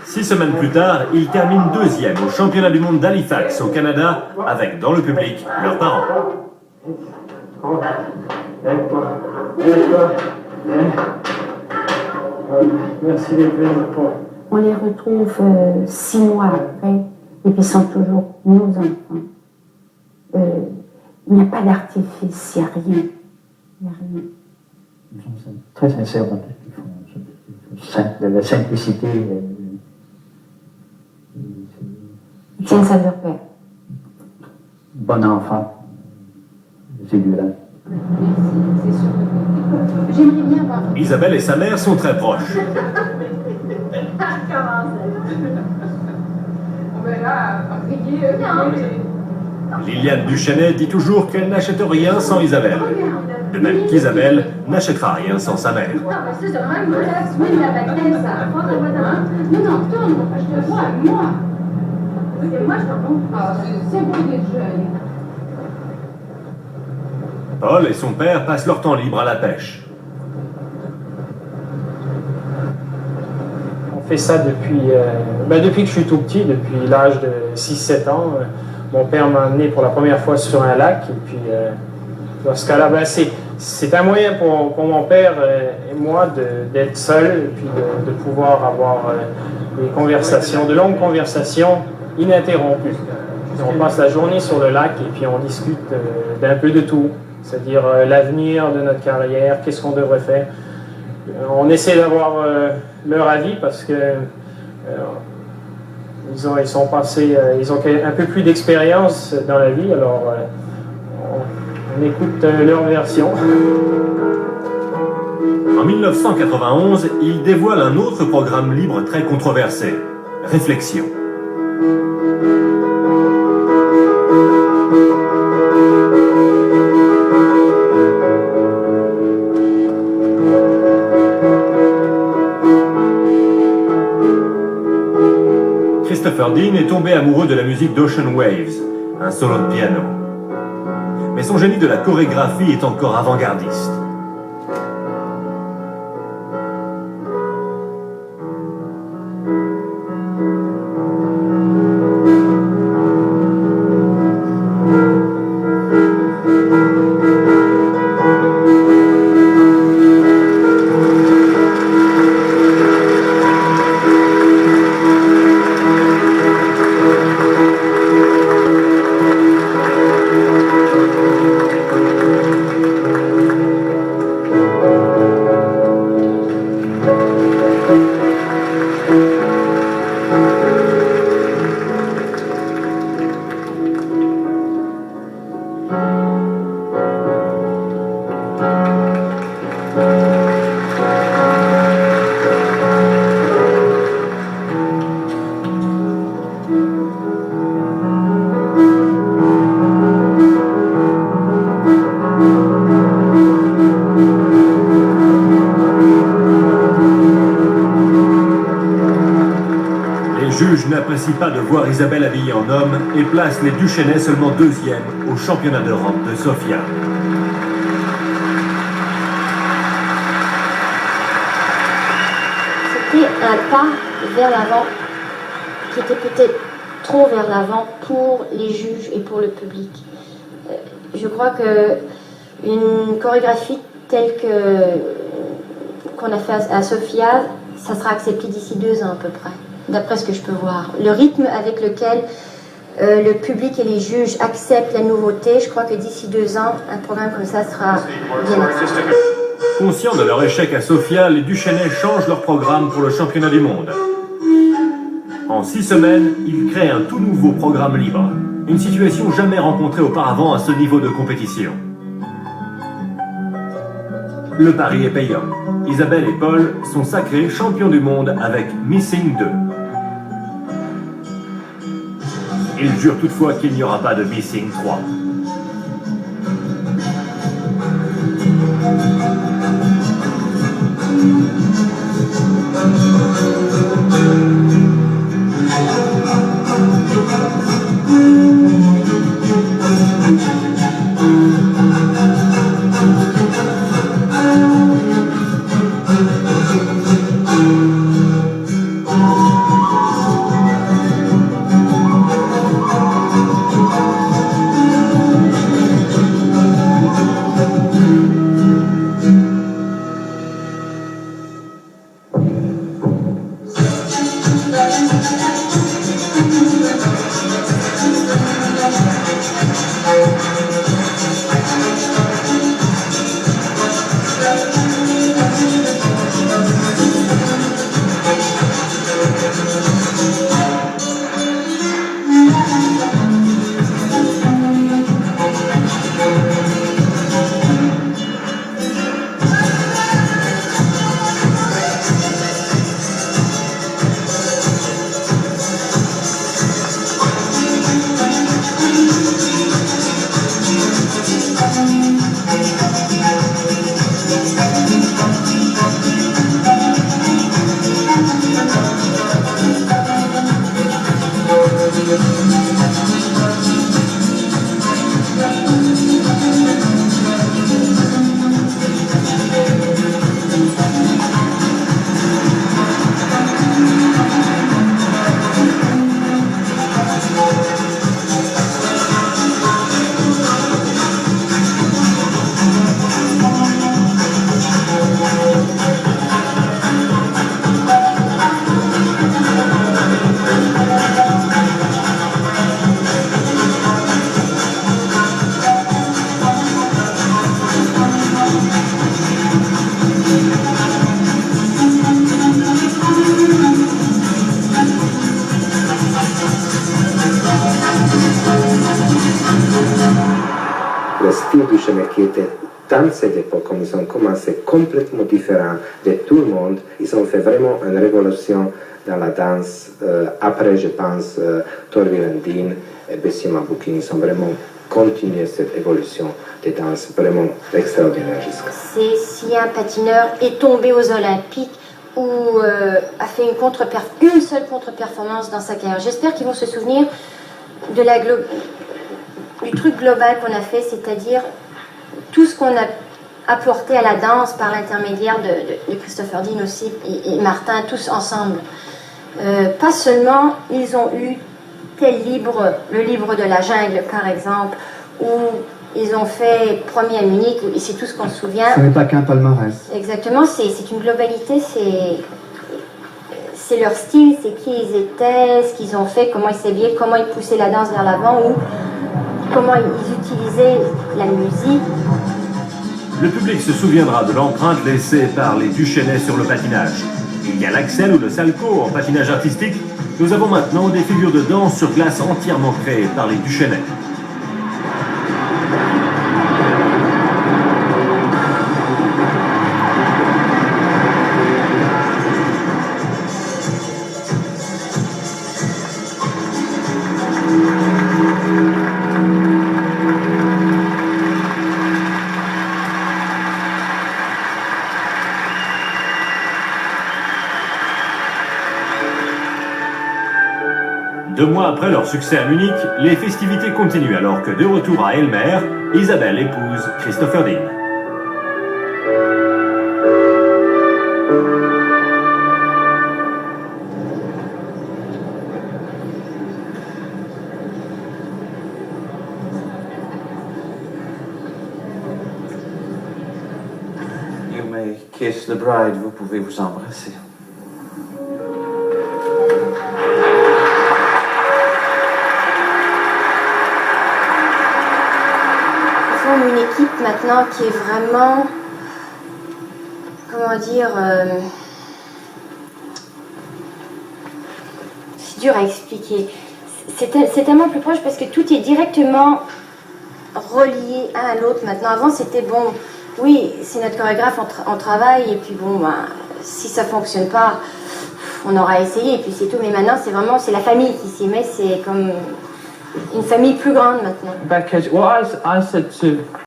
6 semaines plus tard, ils terminent deuxième au championnat du monde d'Halifax au Canada avec dans le public leurs parents. Merci d'être venu. On les retrouve 6 mois après et puis ils sont toujours nos enfants. Il n'y a pas d'artifice, il n'y a rien. Il n'y a rien. Ils sont très sincères dans tout ce qu'ils font. La simplicité. Ils tiennent ça de leur père. Bon enfant. C'est lui là. J'aimerais bien voir. Isabelle et sa mère sont très proches. Liliane Duchesnay dit toujours qu'elle n'achète rien sans Isabelle. De même qu'Isabelle n'achètera rien sans sa mère. Paul et son père passent leur temps libre à la pêche. On fait ça depuis que je suis tout petit, depuis l'âge de 6-7 ans. Mon père m'a amené pour la première fois sur un lac. Et puis, dans ce cas-là, c'est un moyen pour mon père et moi d'être seul et puis de pouvoir avoir des conversations, de longues conversations ininterrompues. On passe la journée sur le lac et puis on discute d'un peu de tout. C'est-à-dire l'avenir de notre carrière, qu'est-ce qu'on devrait faire. On essaie d'avoir leur avis parce que ils ont un peu plus d'expérience dans la vie, alors on écoute leur version. En 1991, il dévoile un autre programme libre très controversé, Réflexion. Christopher Dean est tombé amoureux de la musique d'Ocean Waves, un solo de piano. Mais son génie de la chorégraphie est encore avant-gardiste. N'apprécie pas de voir Isabelle habillée en homme et place les Duchesnay seulement deuxième au championnat d'Europe de Sofia. C'était un pas vers l'avant qui était peut-être trop vers l'avant pour les juges et pour le public. Je crois qu'une chorégraphie telle qu'on a fait à Sofia, ça sera accepté d'ici 2 ans à peu près. D'après ce que je peux voir. Le rythme avec lequel le public et les juges acceptent la nouveauté, je crois que d'ici 2 ans, un programme comme ça sera bien accepté. Conscients de leur échec à Sofia, les Duchesnay changent leur programme pour le championnat du monde. En 6 semaines, ils créent un tout nouveau programme libre. Une situation jamais rencontrée auparavant à ce niveau de compétition. Le pari est payant. Isabelle et Paul sont sacrés champions du monde avec Missing 2. Ils jurent toutefois qu'il n'y aura pas de Missing 3. qui étaient dans cette époque, comme ils ont commencé complètement différents de tout le monde, ils ont fait vraiment une révolution dans la danse. Après, je pense, Torbjörn Dean et Bessie Maboukin, ils ont vraiment continué cette évolution de danse vraiment extraordinaire jusqu'à. C'est si un patineur est tombé aux Olympiques ou a fait une seule contre-performance dans sa carrière. J'espère qu'ils vont se souvenir de du truc global qu'on a fait, c'est-à-dire tout ce qu'on a apporté à la danse par l'intermédiaire de Christopher Dean aussi et Martin, tous ensemble. Pas seulement ils ont eu tel livre, le livre de la jungle par exemple, où ils ont fait premier à Munich, et c'est tout ce qu'on se souvient. Ce n'est pas qu'un palmarès. Exactement, c'est une globalité, c'est leur style, c'est qui ils étaient, ce qu'ils ont fait, comment ils s'habillaient, comment ils poussaient la danse vers l'avant ou comment ils utilisaient la musique. Le public se souviendra de l'empreinte laissée par les Duchesnais sur le patinage. Il y a l'Axel ou le Salchow en patinage artistique. Nous avons maintenant des figures de danse sur glace entièrement créées par les Duchesnais. Deux mois après leur succès à Munich, les festivités continuent alors que de retour à Elmer, Isabelle épouse Christopher Dean. You may kiss the bride, vous pouvez vous embrasser. Une équipe maintenant qui est vraiment, comment dire, c'est dur à expliquer. C'est tellement plus proche parce que tout est directement relié un à l'autre maintenant. Avant c'était bon, oui, c'est notre chorégraphe, on travaille et puis bon, ben, si ça fonctionne pas, on aura essayé et puis c'est tout. Mais maintenant c'est la famille qui s'y met, c'est comme une famille plus grande maintenant. Because, well, I said to